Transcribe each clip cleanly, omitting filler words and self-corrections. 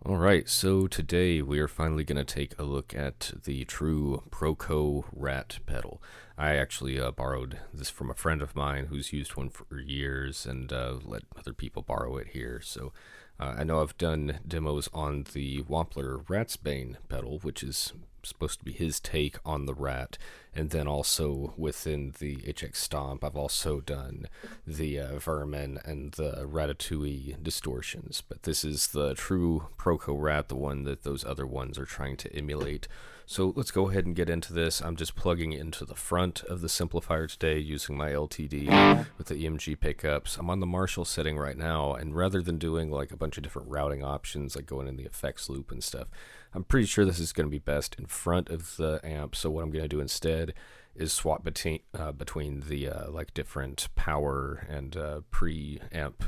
Alright, so today we are finally going to take a look at the true ProCo Rat pedal. I actually borrowed this from a friend of mine who's used one for years and let other people borrow it here. So I know I've done demos on the Wampler Ratsbane pedal, which is supposed to be his take on the Rat, and then also within the HX Stomp I've also done the Vermin and the Ratatouille distortions, but this is the true ProCo Rat, the one that those other ones are trying to emulate. So let's go ahead and get into this. I'm just plugging into the front of the Simplifier today using my LTD with the EMG pickups. I'm on the Marshall setting right now, and rather than doing like a bunch of different routing options like going in the effects loop and stuff, I'm pretty sure this is going to be best in front of the amp. So what I'm going to do instead is swap between the like different power and preamp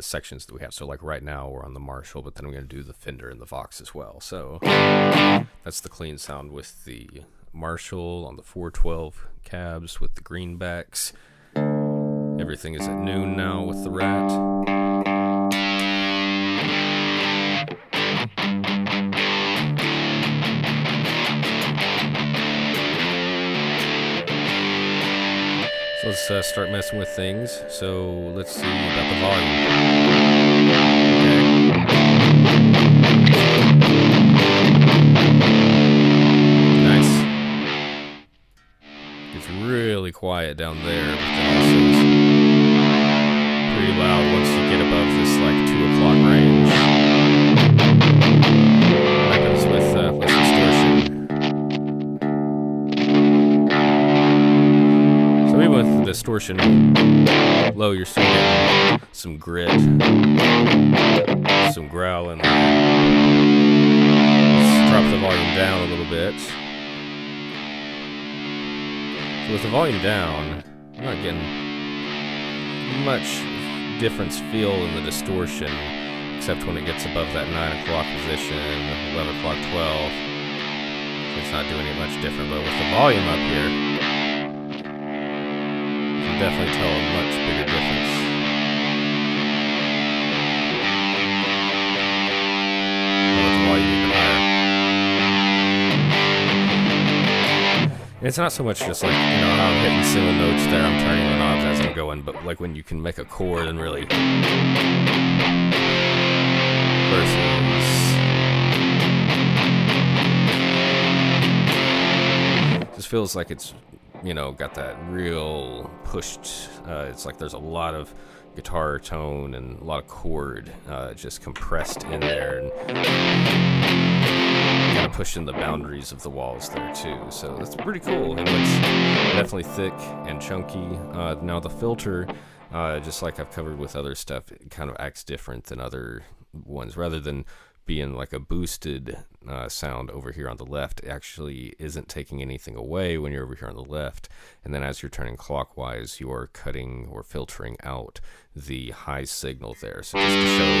sections that we have. So like right now we're on the Marshall, but then I'm going to do the Fender and the Vox as well. So that's the clean sound with the Marshall on the 412 cabs with the greenbacks. Everything is at noon now with the Rat. So let's start messing with things. So let's see about the volume. Okay. Nice. It's really quiet down there, but then also it's pretty loud once you get above this like 2 o'clock range. What happens with less distortion? So even with the distortion low, you're still getting some grit, some growling. Let's drop the volume down a little bit. So with the volume down, I'm not getting much difference feel in the distortion, except when it gets above that 9 o'clock position, 11 o'clock, 12. It's not doing it much different, but with the volume up here, definitely tell a much bigger difference. With the volume even higher. And it's not so much just like, how I'm hitting single notes there, I'm turning the knobs as I'm going, but like when you can make a chord and really versus just feels like it's got that real pushed, it's like there's a lot of guitar tone and a lot of chord just compressed in there and kind of pushing the boundaries of the walls there too. So that's pretty cool. And it's definitely thick and chunky. Now the filter, just like I've covered with other stuff, it kind of acts different than other ones. Rather than being like a boosted sound over here on the left, it actually isn't taking anything away when you're over here on the left, and then as you're turning clockwise, you're cutting or filtering out the high signal there. So just to show,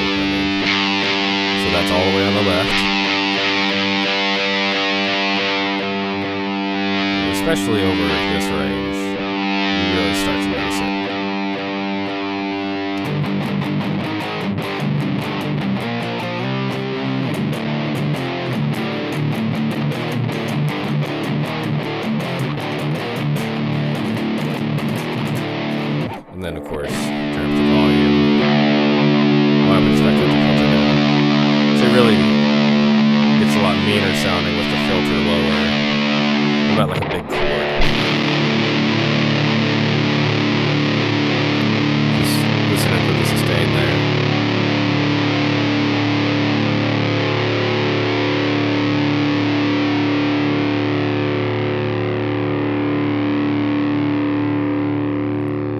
so that's all the way on the left, especially over this range, you really start to notice it. And then, of course, turn up the volume. Oh, I'm expecting the filter down. So it really gets a lot meaner sounding with the filter lower. What about like a big chord? Just listen up with the sustain there.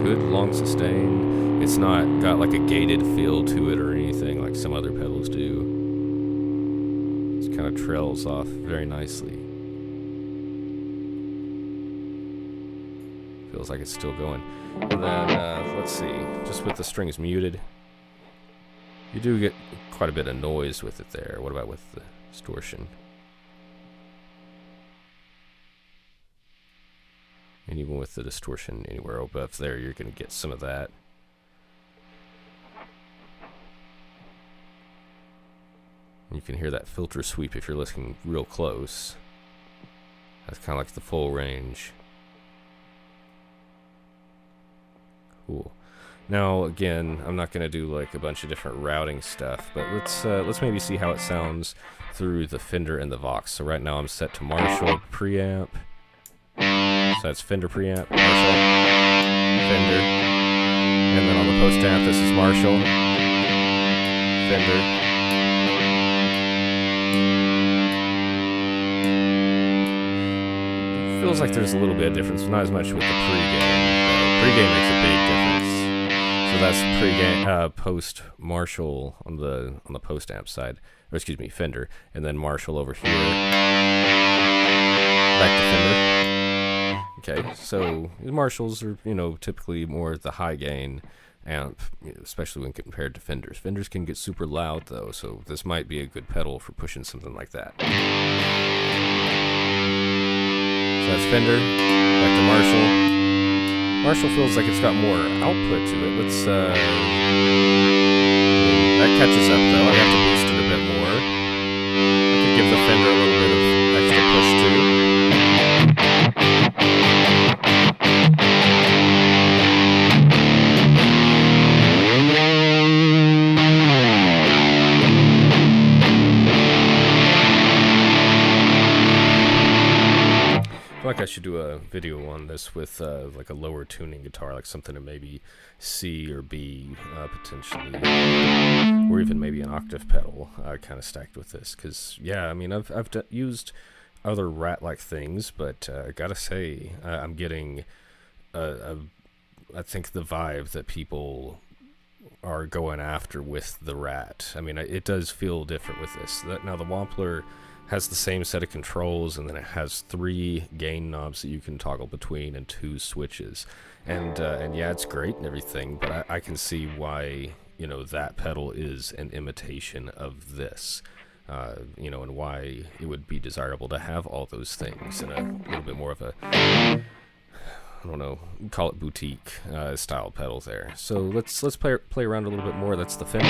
Good long sustain. It's not got like a gated feel to it or anything like some other pedals do. It kind of trails off very nicely. Feels like it's still going. And then let's see, just with the strings muted, you do get quite a bit of noise with it there. What about with the distortion? And even with the distortion anywhere above there, you're going to get some of that. You can hear that filter sweep if you're listening real close. That's kind of like the full range. Cool. Now, again, I'm not going to do like a bunch of different routing stuff, but let's maybe see how it sounds through the Fender and the Vox. So right now I'm set to Marshall preamp. So that's Fender preamp, Marshall, Fender. And then on the post amp, this is Marshall, Fender. It feels like there's a little bit of difference, not as much with the pregame. Pregame makes a big difference. So that's pregame, post Marshall on the post amp side, or excuse me, Fender, and then Marshall over here. Back to Fender. Okay, so Marshalls are, typically more the high gain amp, especially when compared to Fenders. Fenders can get super loud though, so this might be a good pedal for pushing something like that. So that's Fender, back to Marshall. Marshall feels like it's got more output to it. Let's, that catches up though. I have to boost it a bit more. I could give the Fender a little bit of extra push too. I should do a video on this with like a lower tuning guitar, like something to maybe C or B potentially, or even maybe an octave pedal kind of stacked with this. Because yeah, I mean I've used other Rat-like things, but I gotta say I'm getting I think the vibe that people are going after with the Rat. I mean it does feel different with this. Now the Wampler has the same set of controls, and then it has 3 gain knobs that you can toggle between and 2 switches, and yeah, it's great and everything, but I can see why that pedal is an imitation of this, and why it would be desirable to have all those things in a little bit more of a, I don't know, call it boutique style pedal there. So let's play around a little bit more. That's the Fender.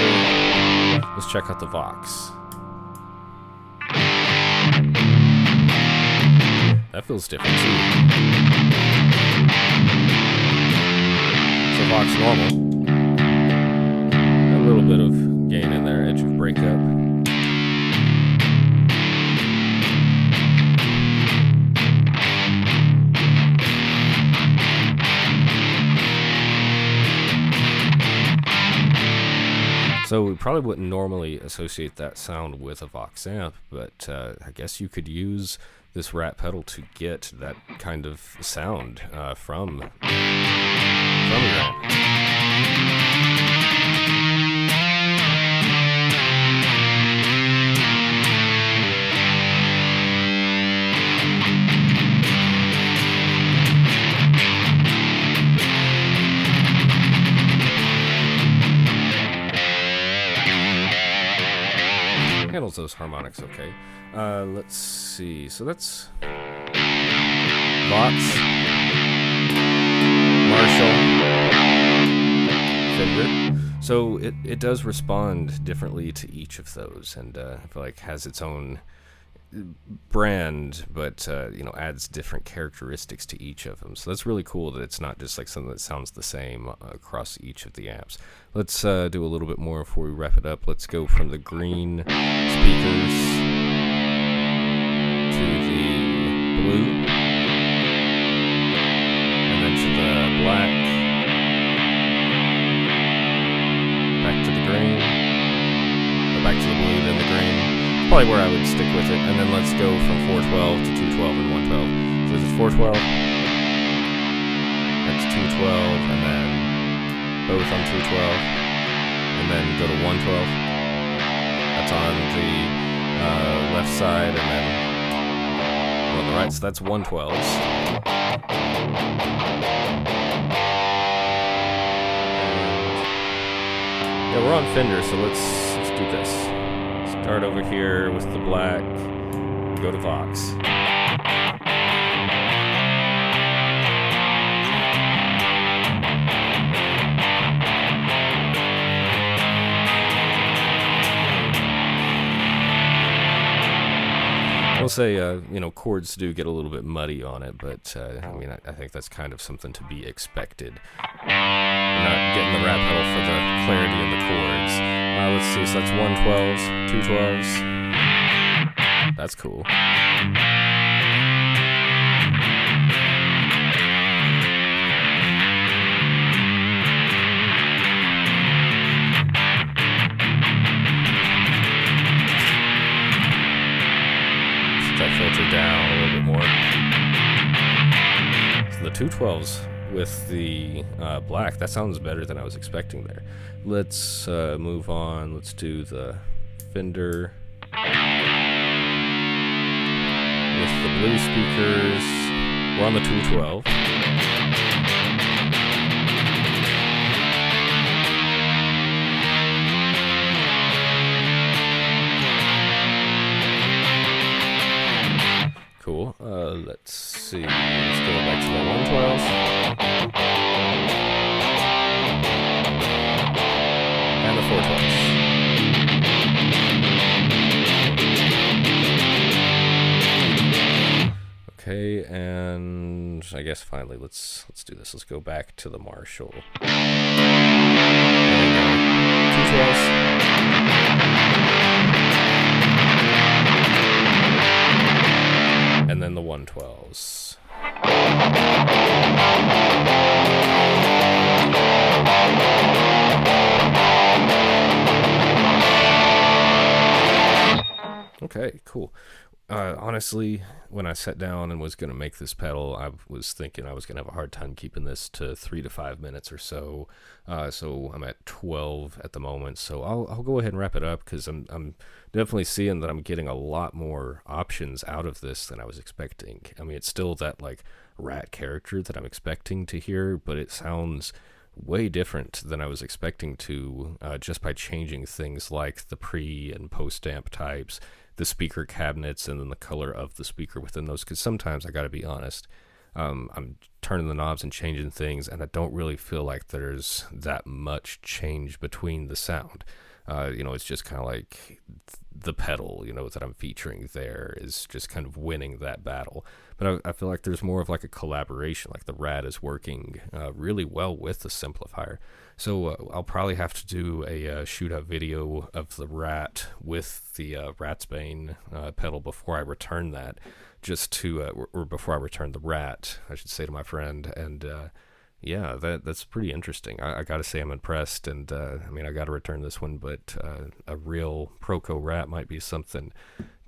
Let's check out the Vox. That feels different too. So Vox normal. A little bit of gain in there, edge of breakup. So we probably wouldn't normally associate that sound with a Vox amp, but I guess you could use this Rat pedal to get that kind of sound from your amp. Handles those harmonics okay. Let's see. So that's Vox, Marshall, Fender. So it does respond differently to each of those, and I feel like has its own brand, but adds different characteristics to each of them. So that's really cool that it's not just like something that sounds the same across each of the amps. Let's do a little bit more before we wrap it up. Let's go from the green speakers to the blue, and then to the black, back to the green, or back to the blue, then the green. Probably where I would stick with it, and then let's go from 412 to 212 and 112. So this is 412, that's 212, and then both on 212, and then go to 112. That's on the left side, and then on the right. So that's 112s. Yeah, we're on Fender, so let's do this. Start over here with the black, go to Vox. We'll say, chords do get a little bit muddy on it, but I think that's kind of something to be expected. We're not getting the Rat pedal for the clarity in the chords. Let's see, so that's 112s, 212s. That's cool. That filter down a little bit more. So the 212s with the black, that sounds better than I was expecting there. Let's move on. Let's do the Fender with the blue speakers. We're on the 212. Cool. Let's see. Let's go back to the 112s. And the 412s. Okay, and I guess finally let's do this. Let's go back to the Marshall. 212s. And then the 112s. Okay, cool. Honestly, when I sat down and was going to make this pedal, I was thinking I was going to have a hard time keeping this to 3 to 5 minutes or so. So I'm at 12 at the moment. So I'll go ahead and wrap it up because I'm definitely seeing that I'm getting a lot more options out of this than I was expecting. I mean, it's still that like Rat character that I'm expecting to hear, but it sounds way different than I was expecting to, just by changing things like the pre and post amp types, the speaker cabinets, and then the color of the speaker within those. Because sometimes I got to be honest, I'm turning the knobs and changing things, and I don't really feel like there's that much change between the sound. It's just kind of like the pedal, that I'm featuring there is just kind of winning that battle. But I feel like there's more of like a collaboration, like the Rat is working really well with the Simplifier. So I'll probably have to do a shootout video of the Rat with the Ratsbane pedal before I return that, just to, or before I return the Rat, I should say to my friend. And yeah, that's pretty interesting. I got to say I'm impressed, and I got to return this one, but a real ProCo Rat might be something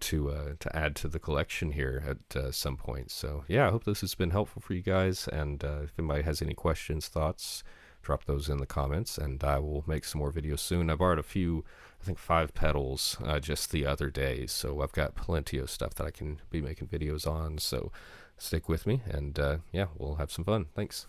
to add to the collection here at some point. So yeah, I hope this has been helpful for you guys, and if anybody has any questions, thoughts, drop those in the comments, and I will make some more videos soon. I borrowed a few, I think 5 pedals just the other day, so I've got plenty of stuff that I can be making videos on, so stick with me, and yeah, we'll have some fun. Thanks.